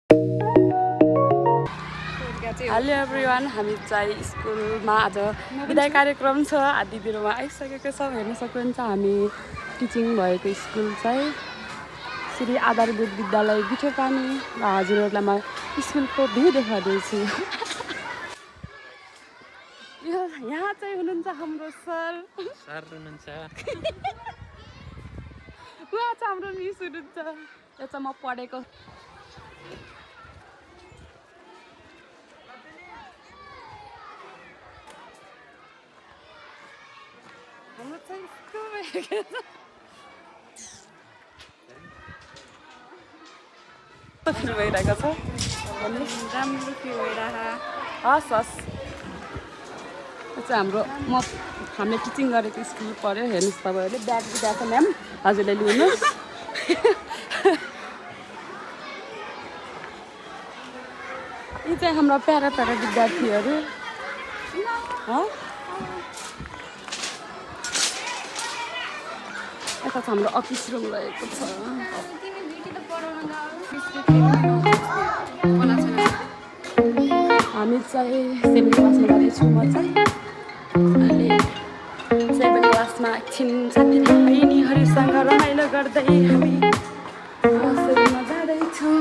Hello everyone, हामी चाहिँ स्कुलमा आज विदाय कार्यक्रम छ। दिदीहरूमा आइसकेको छौँ, हेर्न सक्नुहुन्छ। हामी टिचिङ भएको स्कुल चाहिँ श्री आधारभूत विद्यालय बिठोपानी र हजुरहरूलाई म स्कुलको भ्यू देखाउँदैछु। यहाँ चाहिँ हुनुहुन्छ हाम्रो सर हुनुहुन्छ, उहाँ चाहिँ हाम्रो मिस हुनुहुन्छ। यो चाहिँ म पढेको हाम्रो चाहिँ फिल भइरहेको छ, राम्रो फिल भइरहेको। हस् हस्, यो चाहिँ हामीले टिचिङ गरेको स्कुल पऱ्यो। हेर्नुहोस् तपाईँहरूले ब्याग दिएको छ म्याम, हजुरले लिनुहोस्। यी चाहिँ हाम्रो प्यारा विद्यार्थीहरू। यता चाहिँ हाम्रो अफिस रुम रहेको छ। हामी चाहिँ 7 क्लासमा जाँदैछौँ। म चाहिँ अहिले 7 क्लासमा एकछिन साथी बहिनीहरूसँग रमाइलो गर्दै हामी 7मा जाँदैछौँ।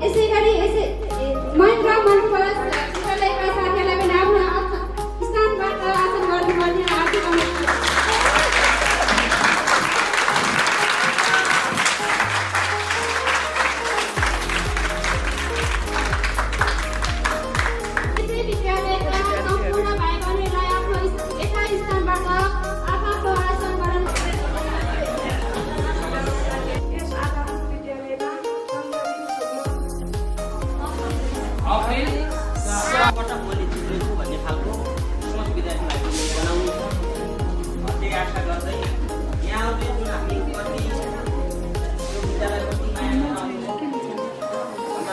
यसै गरी यसै मन फरक अप्रिलबाट मैले जित्नेछु भन्ने खालको सोच विद्यार्थीलाई बनाउनु छ। त्यही आशा गर्दै यहाँ आउने जुन हामी कति यो विद्यालयप्रति माया गराउनुभयो,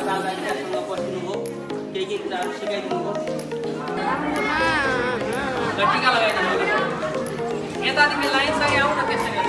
बालबालिकासँग बस्नुभयो, केही कुराहरू सिकाइदिनु भयो, टिका लगाइदिनु भयो। यता तिमी लाइनसँगै आऊ न, त्यसै गरी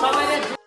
सबैले